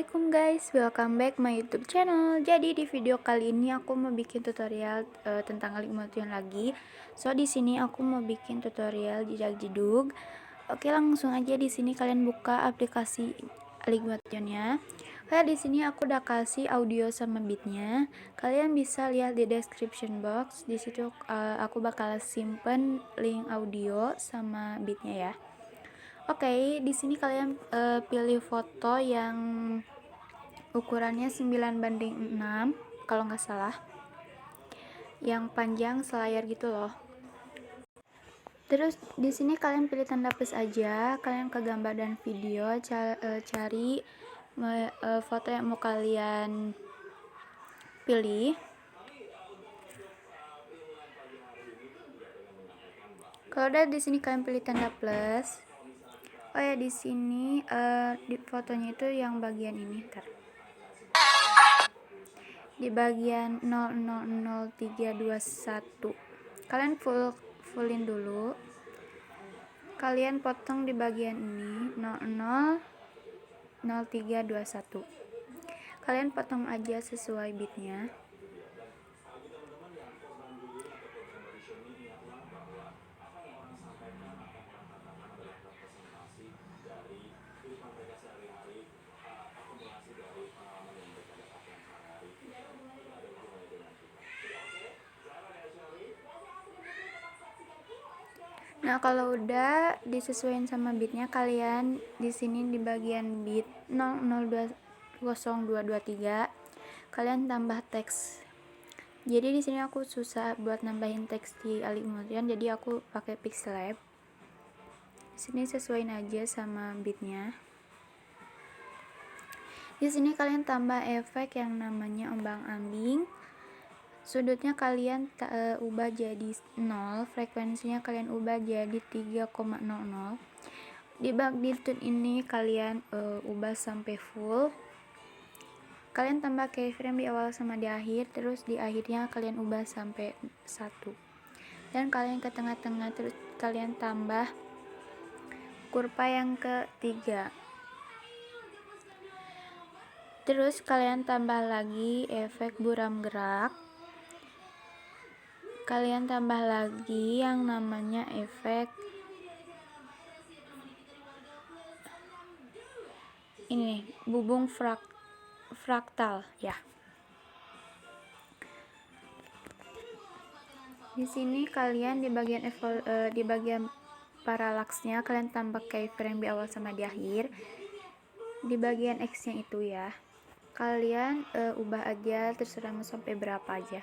Assalamualaikum guys, welcome back my YouTube channel. Jadi di video kali ini aku mau bikin tutorial tentang Alik Motion lagi. So di sini aku mau bikin tutorial jedag jedug. Oke, langsung aja di sini kalian buka aplikasi Alik Motionnya. Kayak di sini aku udah kasih audio sama beatnya. Kalian bisa lihat di description box. Di situ aku bakal simpen link audio sama beatnya ya. Oke, di sini kalian pilih foto yang ukurannya 9:6 kalau nggak salah, yang panjang selayar gitu loh. Terus di sini kalian pilih tanda plus aja, kalian ke gambar dan video, cari foto yang mau kalian pilih. Kalau udah di sini kalian pilih tanda plus. Oh ya, di sini di fotonya itu yang bagian ini, di bagian 000321 kalian fullin dulu, kalian potong di bagian ini 000321, kalian potong aja sesuai bitnya. Nah, kalau udah disesuaikan sama bitnya, kalian di sini di bagian bit 000223 kalian tambah teks. Jadi di sini aku susah buat nambahin teks di Alik Motion, jadi aku pakai Pixlab. Di sini sesuaiin aja sama bitnya. Di sini kalian tambah efek yang namanya ombang-ambing. Sudutnya kalian ubah jadi 0, frekuensinya kalian ubah jadi 3,00. Di magnitude ini kalian ubah sampai full. Kalian tambah keyframe di awal sama di akhir, terus di akhirnya kalian ubah sampai 1. Dan kalian ke tengah-tengah, terus kalian tambah kurva yang ketiga. Terus kalian tambah lagi efek buram gerak. Kalian tambah lagi yang namanya efek ini, bubung fraktal ya. Di sini kalian di bagian parallaxnya kalian tambah keyframe di awal sama di akhir. Di bagian X-nya itu ya, kalian ubah aja terserah mau sampai berapa aja.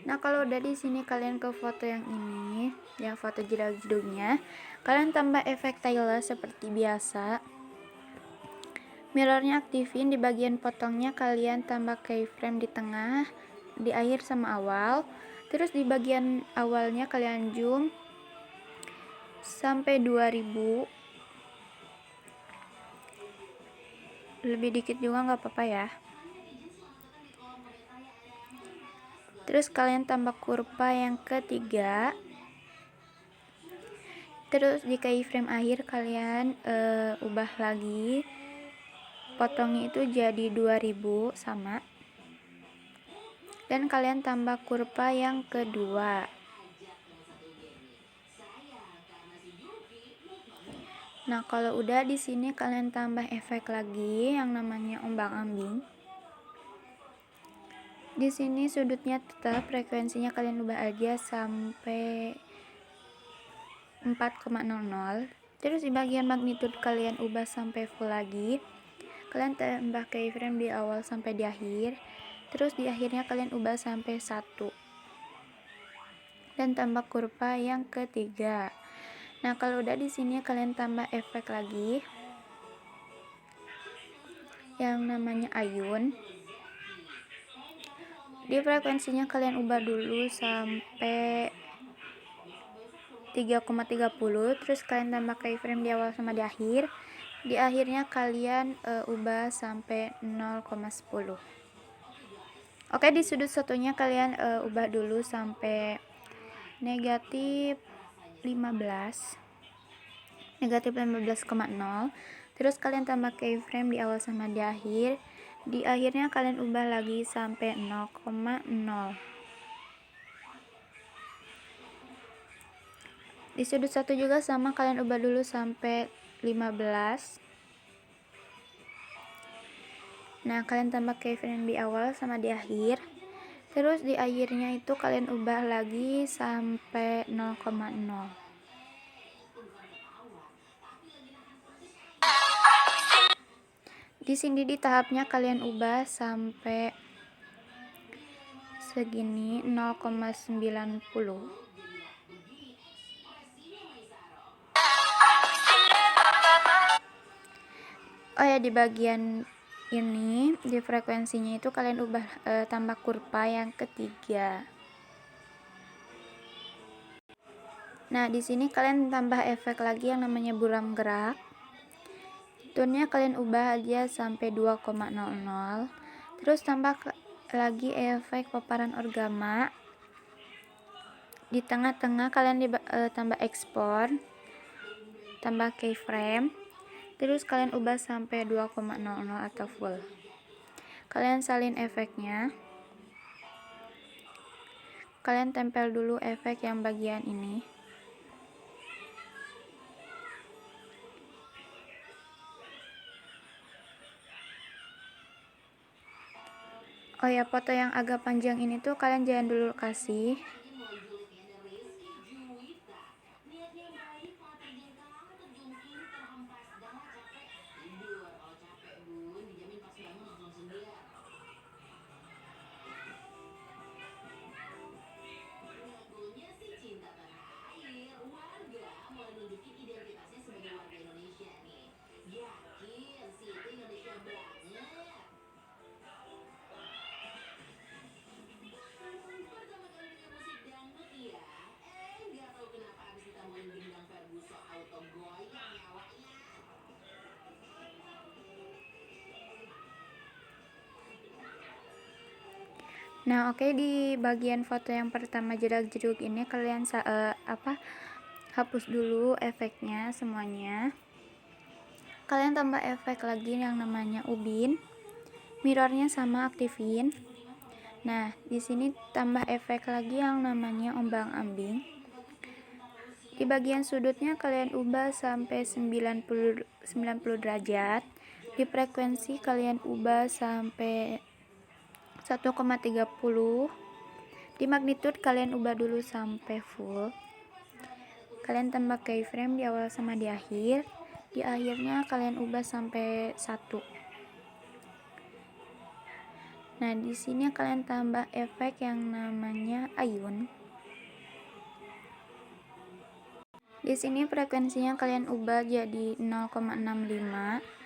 Nah, kalau udah di sini kalian ke foto yang ini, yang foto jedag jedugnya, kalian tambah efek Taylor seperti biasa. Mirrornya aktifin, di bagian potongnya kalian tambah keyframe di tengah, di akhir sama awal. Terus di bagian awalnya kalian zoom sampai 2000. Lebih dikit juga nggak apa-apa ya. Terus kalian tambah kurva yang ketiga. Terus di keyframe akhir kalian ubah lagi, potongnya itu jadi 2000 sama. Dan kalian tambah kurva yang kedua. Nah, kalau udah di sini kalian tambah efek lagi yang namanya ombang-ambing. Di sini sudutnya tetap, frekuensinya kalian ubah aja sampai 4,00. Terus di bagian magnitude kalian ubah sampai full lagi. Kalian tambah keyframe di awal sampai di akhir. Terus di akhirnya kalian ubah sampai 1. Dan tambah kurva yang ketiga. Nah, kalau udah di sini kalian tambah efek lagi yang namanya ayun. Di frekuensinya kalian ubah dulu sampai 3,30, terus kalian tambah keyframe di awal sama di akhir. Di akhirnya kalian ubah sampai 0,10. Oke, di sudut satunya kalian ubah dulu sampai negatif 15. negatif 15,0. Terus kalian tambah keyframe di awal sama di akhir. Di akhirnya kalian ubah lagi sampai 0,0. Di sudut satu juga sama, kalian ubah dulu sampai 15. Nah, kalian tambah keyframe di awal sama di akhir. Terus di akhirnya itu kalian ubah lagi sampai 0,0. Di sini di tahapnya kalian ubah sampai segini 0,90. Oh ya, di bagian ini di frekuensinya itu kalian ubah tambah kurva yang ketiga. Nah, di sini kalian tambah efek lagi yang namanya buram gerak. Tone-nya kalian ubah aja sampai 2,00. Terus tambah lagi efek paparan orgama. Di tengah-tengah kalian tambah ekspor, tambah keyframe. Terus kalian ubah sampai 2,00 atau full. Kalian salin efeknya. Kalian tempel dulu efek yang bagian ini. Oh ya, foto yang agak panjang ini tuh kalian jangan dulu kasih. Nah, oke, di bagian foto yang pertama jedag-jedug ini kalian hapus dulu efeknya semuanya. Kalian tambah efek lagi yang namanya ubin. Mirrornya sama aktifin. Nah, di sini tambah efek lagi yang namanya ombang-ambing. Di bagian sudutnya kalian ubah sampai 90 derajat. Di frekuensi kalian ubah sampai 1,30. Di magnitude kalian ubah dulu sampai full. Kalian tambah keyframe di awal sama di akhir. Di akhirnya kalian ubah sampai 1. Nah, di sini kalian tambah efek yang namanya ayun. Di sini frekuensinya kalian ubah jadi 0,65.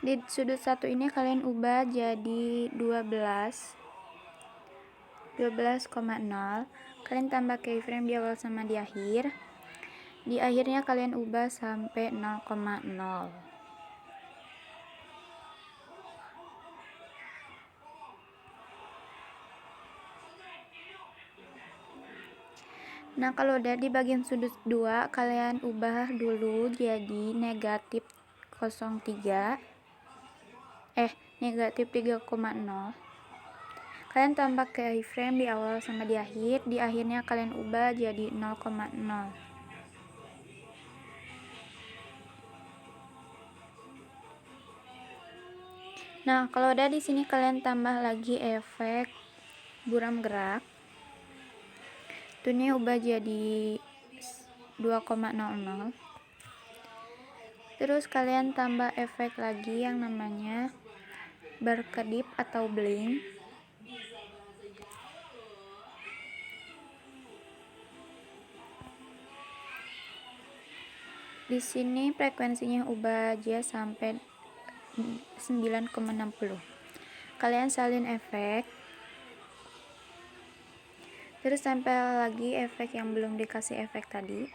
Di sudut satu ini kalian ubah jadi 12,0. Kalian tambah keyframe di awal sama di akhir. Di akhirnya kalian ubah sampai 0,0. Nah, kalau udah di bagian sudut 2 kalian ubah dulu jadi negatif 0,3. Negatif 3,0. Kalian tambah keyframe di awal sama di akhir. Di akhirnya kalian ubah jadi 0,0. Nah, kalau udah di sini kalian tambah lagi efek buram gerak. Tune ubah jadi 2,00. Terus kalian tambah efek lagi yang namanya berkedip atau blink. Di sini frekuensinya ubah aja sampai 9,60. Kalian salin efek. Terus tempel lagi efek yang belum dikasih efek tadi.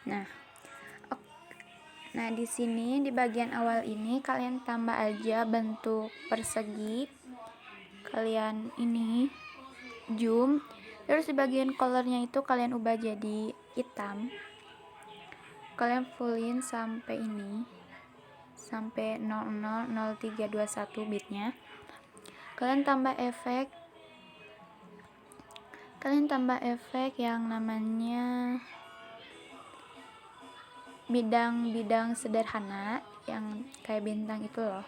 Nah, nah di sini di bagian awal ini kalian tambah aja bentuk persegi. Kalian ini zoom, terus di bagian colornya itu kalian ubah jadi hitam. Kalian fullin sampai ini, sampai 000321 bitnya. Kalian tambah efek yang namanya bidang-bidang sederhana yang kayak bintang itu loh.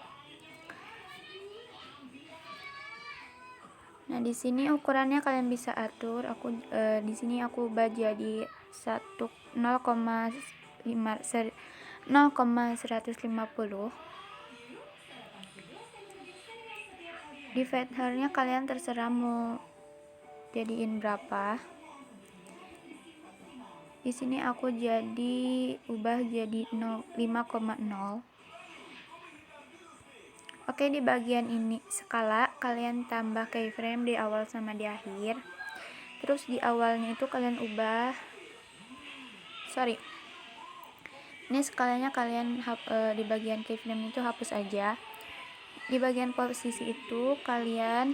Nah, di sini ukurannya kalian bisa atur. Di sini aku ubah jadi 0,150. Di feathernya kalian terserah mau jadiin berapa. Di sini aku ubah jadi 5,0. Oke, di bagian ini skala kalian tambah keyframe di awal sama di akhir. Terus di awalnya itu kalian ubah, ini skalanya kalian di bagian keyframe itu hapus aja. Di bagian posisi itu kalian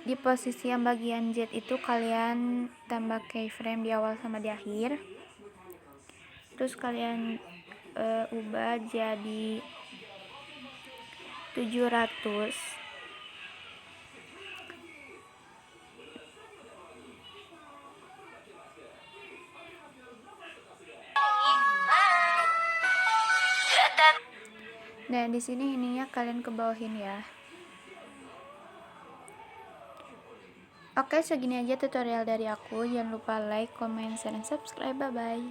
di posisi yang bagian Z itu kalian tambah keyframe di awal sama di akhir. Terus kalian ubah jadi 700. Nah, di sini ininya kalian ke bawahin ya. Oke, segini aja tutorial dari aku. Jangan lupa like, comment, share, dan subscribe. Bye bye.